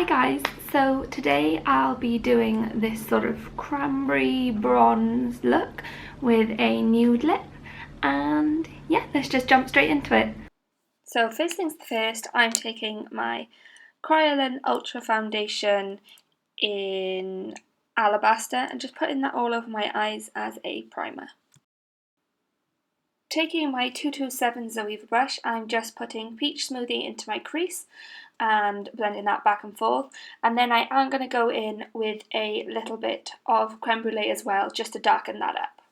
Hi guys, so today I'll be doing this sort of cranberry bronze look with a nude lip, and yeah, let's just jump straight into it. So first things first, I'm taking my Kryolan Ultra Foundation in Alabaster and just putting that all over my eyes as a primer. Taking my 227 Zoeva brush, I'm just putting Peach Smoothie into my crease and blending that back and forth, and then I am going to go in with a little bit of creme brulee as well, just to darken that up.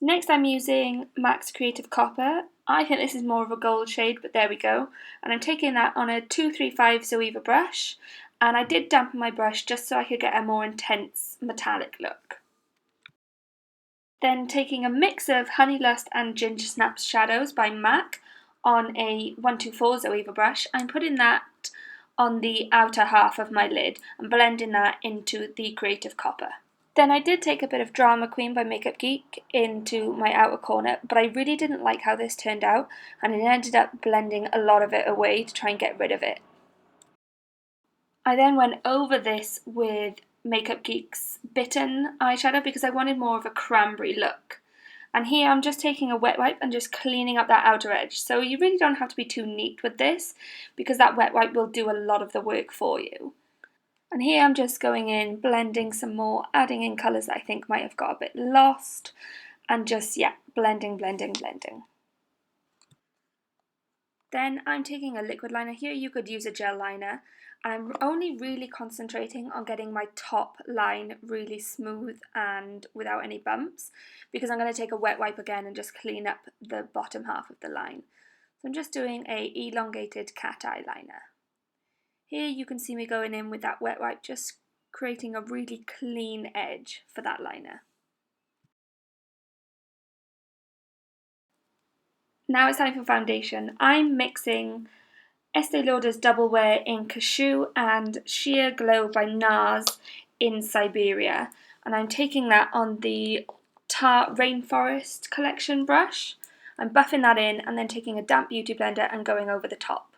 Next I'm using MAC's Creative Copper. I think this is more of a gold shade, but there we go, and I'm taking that on a 235 Zoeva brush, and I did dampen my brush just so I could get a more intense metallic look. Then taking a mix of Honey Lust and Ginger Snaps shadows by MAC on a 124 Zoeva brush, I'm putting that on the outer half of my lid and blending that into the Creative Copper. Then I did take a bit of Drama Queen by Makeup Geek into my outer corner, but I really didn't like how this turned out, and I ended up blending a lot of it away to try and get rid of it. I then went over this with Makeup Geek's Bitten eyeshadow because I wanted more of a cranberry look. And here I'm just taking a wet wipe and just cleaning up that outer edge. So you really don't have to be too neat with this because that wet wipe will do a lot of the work for you. And here I'm just going in, blending some more, adding in colours that I think might have got a bit lost, and just, yeah, blending. Then I'm taking a liquid liner. Here you could use a gel liner, and I'm only really concentrating on getting my top line really smooth and without any bumps, because I'm going to take a wet wipe again and just clean up the bottom half of the line. So I'm just doing a elongated cat eye liner. Here you can see me going in with that wet wipe, just creating a really clean edge for that liner. Now it's time for foundation. I'm mixing Estee Lauder's Double Wear in Cashew and Sheer Glow by NARS in Siberia, and I'm taking that on the Tarte Rainforest collection brush. I'm buffing that in and then taking a damp beauty blender and going over the top.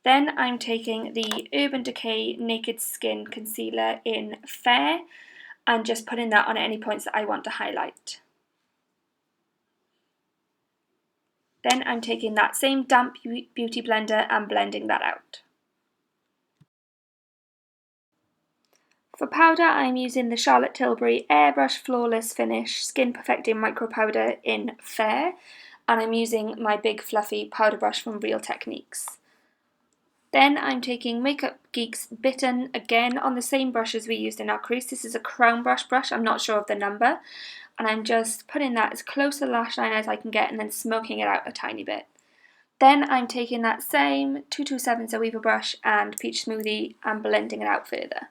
Then I'm taking the Urban Decay Naked Skin Concealer in Fair and just putting that on any points that I want to highlight. Then I'm taking that same damp beauty blender and blending that out. For powder, I'm using the Charlotte Tilbury Airbrush Flawless Finish Skin Perfecting Micro Powder in Fair, and I'm using my big fluffy powder brush from Real Techniques. Then I'm taking Makeup Geek's Bitten again on the same brush as we used in our crease. This is a crown brush, I'm not sure of the number, and I'm just putting that as close to the lash line as I can get and then smoking it out a tiny bit. Then I'm taking that same 227 Zoeva brush and Peach Smoothie and blending it out further.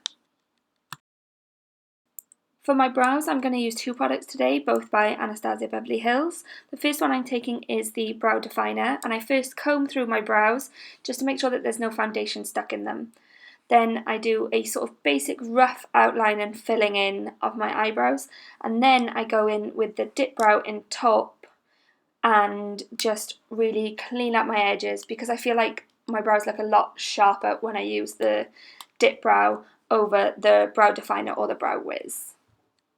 For my brows, I'm going to use two products today, both by Anastasia Beverly Hills. The first one I'm taking is the Brow Definer, and I first comb through my brows just to make sure that there's no foundation stuck in them. Then I do a sort of basic rough outline and filling in of my eyebrows, and then I go in with the Dip Brow in Taupe and just really clean up my edges because I feel like my brows look a lot sharper when I use the Dip Brow over the Brow Definer or the Brow Wiz.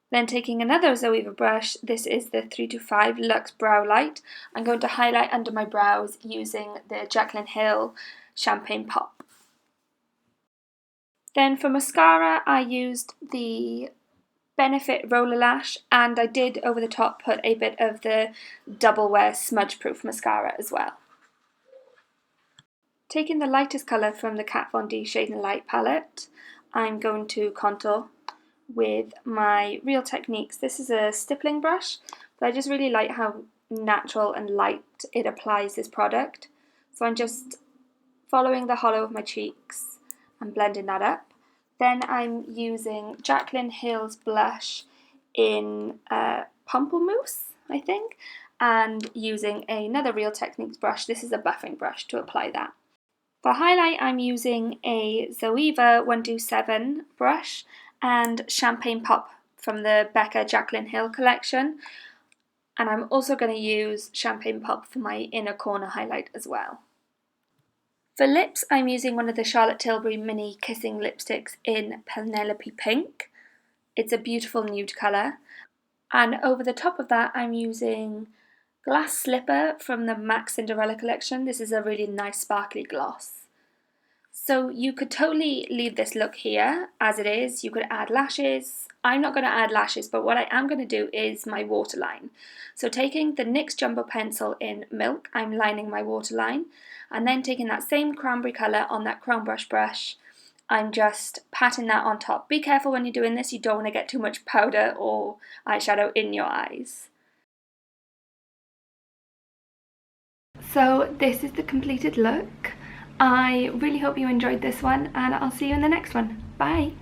Then taking another Zoeva brush, this is the 325 Luxe Brow Light, I'm going to highlight under my brows using the Jaclyn Hill Champagne Pop. Then for mascara, I used the Benefit Roller Lash, and I did over the top put a bit of the Double Wear Smudge Proof Mascara as well. Taking the lightest colour from the Kat Von D Shade and Light palette, I'm going to contour with my Real Techniques. This is a stippling brush, but I just really like how natural and light it applies this product. So I'm just following the hollow of my cheeks and blending that up. Then I'm using Jaclyn Hill's blush in Pamplemousse, I think, and using another Real Techniques brush. This is a buffing brush to apply that. For highlight, I'm using a Zoeva 127 brush and Champagne Pop from the Becca Jaclyn Hill collection. And I'm also going to use Champagne Pop for my inner corner highlight as well. For lips, I'm using one of the Charlotte Tilbury mini kissing lipsticks in Penelope Pink. It's a beautiful nude colour. And over the top of that, I'm using Glass Slipper from the MAC Cinderella collection. This is a really nice sparkly gloss. So you could totally leave this look here as it is. You could add lashes. I'm not going to add lashes, but what I am going to do is my waterline. So taking the NYX Jumbo Pencil in Milk, I'm lining my waterline, and then taking that same cranberry colour on that Chrome brush, I'm just patting that on top. Be careful when you're doing this, you don't want to get too much powder or eyeshadow in your eyes. So this is the completed look. I really hope you enjoyed this one, and I'll see you in the next one. Bye!